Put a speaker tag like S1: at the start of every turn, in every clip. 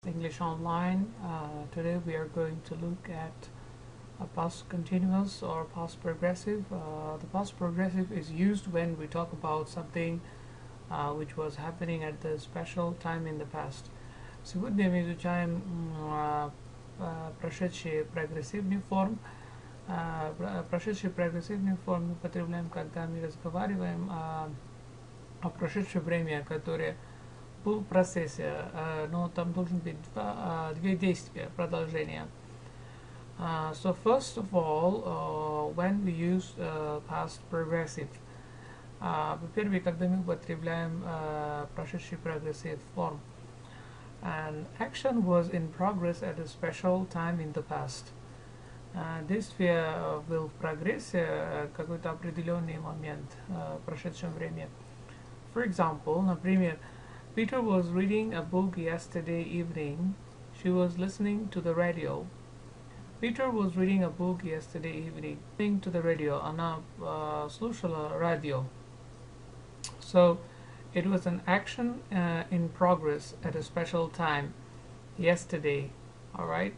S1: English Online. Today we are going to look at a past continuous or past progressive. The past progressive is used when we talk about something which was happening at the special time in the past. Сегодня мы изучаем прошедший прогрессивный форм. Прошедший прогрессивный форм мы употребляем, когда мы разговариваем о прошедшем времени, которое был в процессе, но там должен быть две действия, продолжение. So first of all, when we use past progressive, во-первых, когда мы употребляем прошедший прогрессив форм, an action was in progress at a special time in the past. Действие был в прогрессе какой-то определенный момент в прошедшем времени. For example, например, Peter was reading a book yesterday evening. She was listening to the radio. Peter was reading a book yesterday evening. Listening to the radio. Она слушала радио. So, it was an action in progress at a special time. Yesterday. Alright?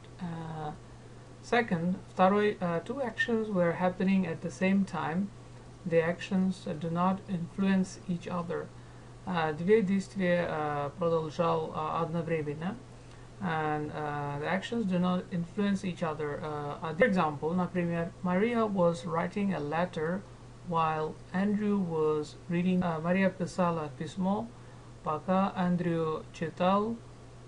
S1: Second, второй, two actions were happening at the same time. The actions do not influence each other. Две действия продолжал одновременно. And the actions do not influence each other. For example, например, Maria was writing a letter while Andrew was reading. Мария писала письмо, пока Андрю читал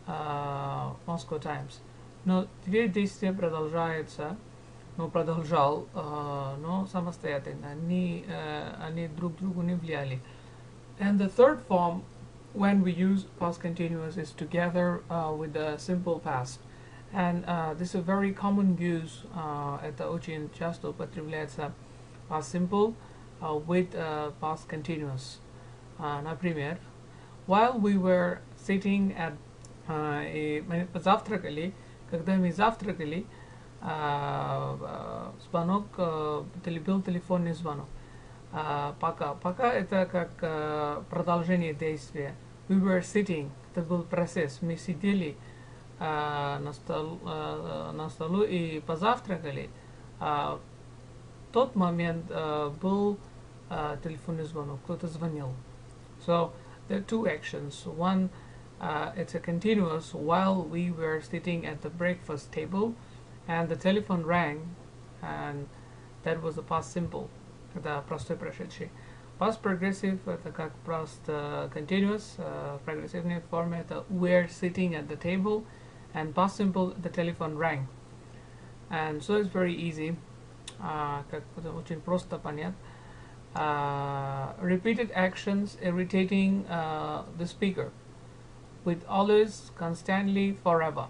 S1: Moscow Times. Но две действия продолжаются, но продолжал, но самостоятельно. Они друг другу не влияли. And the third form, when we use past continuous, is together with the simple past. And this is a very common use. Это очень часто употребляется past simple with past continuous. Например, while we were sitting at мы позавтракали, когда мы завтракали, звонок, был телефонный звонок. Пока это как продолжение действия. We were sitting, это был процесс. Мы сидели на столу и позавтракали. В тот момент был телефонный звонок, кто-то звонил. So there are two actions. One, it's a continuous while we were sitting at the breakfast table, and the telephone rang, and that was the past simple. Это простой прошедший. Past progressive это как просто continuous, прогрессивной форме это we're sitting at the table, and past simple the telephone rang. And so it's very easy, как очень просто понять. Repeated actions irritating the speaker with always, constantly, forever.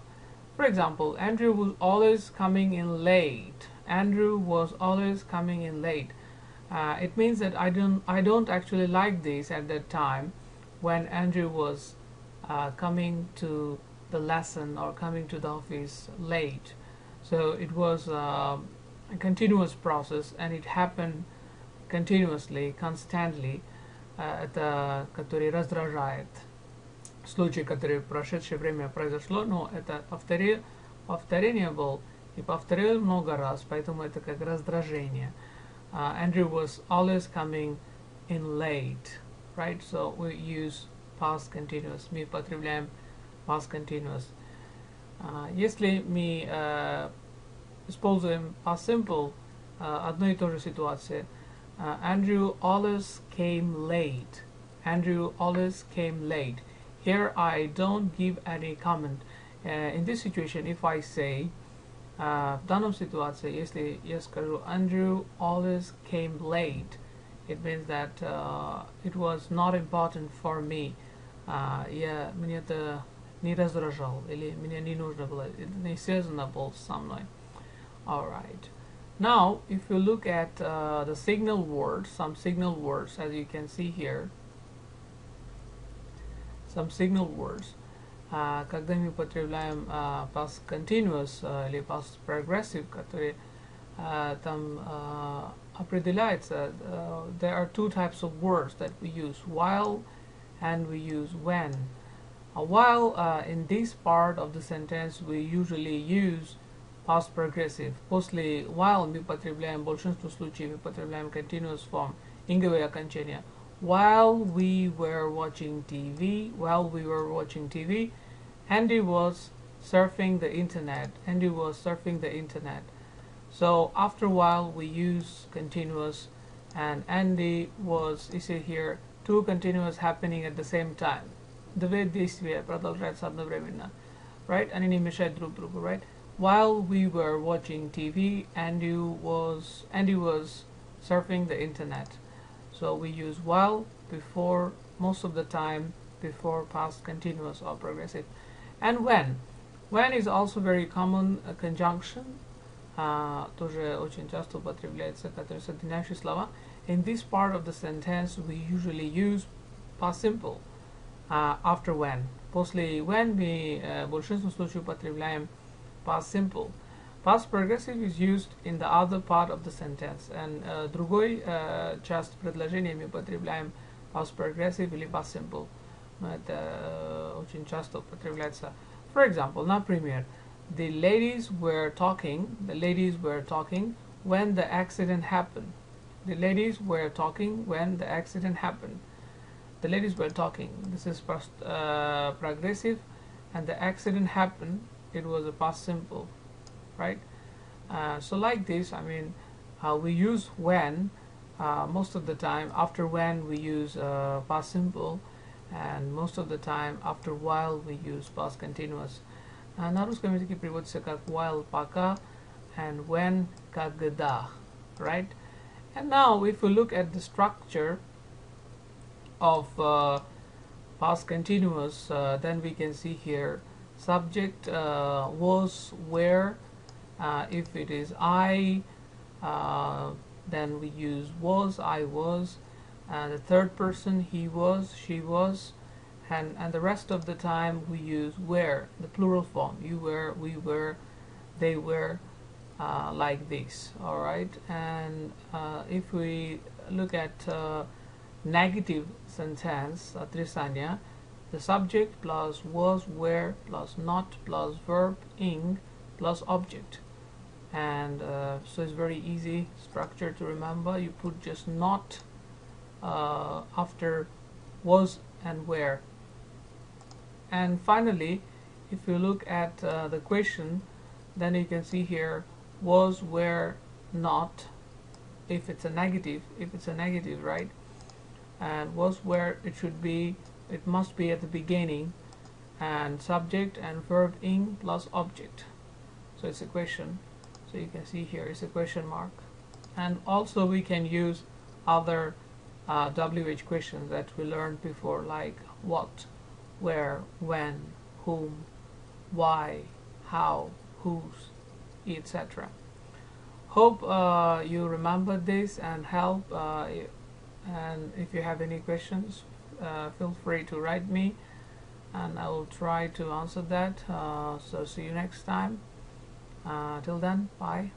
S1: For example, Andrew was always coming in late. Andrew was always coming in late. It means that I don't actually like this at that time when Andrew was coming to the lesson or coming to the office late. So it was a continuous process, and it happened continuously, constantly. Это который раздражает. Случай, который в прошедшее время произошло, но это повторение было и повторил много раз, поэтому это как раздражение. Andrew was always coming in late, right? So we use past continuous. Мы употребляем past continuous. Если мы используем past simple, одной и той же ситуации. Andrew always came late. Andrew always came late. Here I don't give any comment. In this situation, if I say, в данном ситуации, если я скажу Andrew always came late, it means that it was not important for me. Мне это не раздражало, или мне не нужно было, не связано было со мной. Alright. Now, if you look at the signal words, some signal words, as you can see here, some signal words. Когда мы употребляем past continuous или past progressive, которые там определяется, there are two types of words that we use, while and we use when. While in this part of the sentence we usually use past progressive. После while мы употребляем, в большинстве случаев мы употребляем continuous form, инговое окончание. While we were watching TV, Andy was surfing the internet. So after a while we use continuous, and Andy was, you see here, two continuous happening at the same time. Две действия продолжаются одновременно, right? Они не мешают друг другу, right? While we were watching TV, Andy was surfing the internet. So we use while before, most of the time before past continuous or progressive. And when is also very common conjunction, тоже очень часто употребляется, который соединяющие слова. In this part of the sentence we usually use past simple after when. После when мы в большинстве случаев употребляем past simple. Past progressive is used in the other part of the sentence. And другой часть предложения мы употребляем past progressive или past simple. Это очень часто употребляется. For example, например, the ladies were talking when the accident happened. The ladies were talking when the accident happened. The ladies were talking. This is past progressive, and the accident happened. It was a past simple, right? So like this, I mean, we use when most of the time. After when we use past simple, and most of the time after while we use past continuous. На русском языке переводится как while пока and when когда, right? And now if we look at the structure of past continuous, then we can see here subject was, were. If it is I, then we use was, I was. The third person, he was, she was. And the rest of the time we use were, the plural form. You were, we were, they were, like this. Alright, and if we look at negative sentence, отрицание, the subject plus was, were, plus not, plus verb, ing, plus object. And so it's very easy structure to remember. You put just not after was and were. And finally, if you look at the question, then you can see here was, were, not. If it's a negative, right? And was, were, it must be at the beginning, and subject and verb ing plus object. So it's a question. So you can see here it's a question mark. And also we can use other WH questions that we learned before, like what, where, when, whom, why, how, whose, etc. Hope you remember this and help. And if you have any questions, feel free to write me, and I will try to answer that. So see you next time. Till then, bye.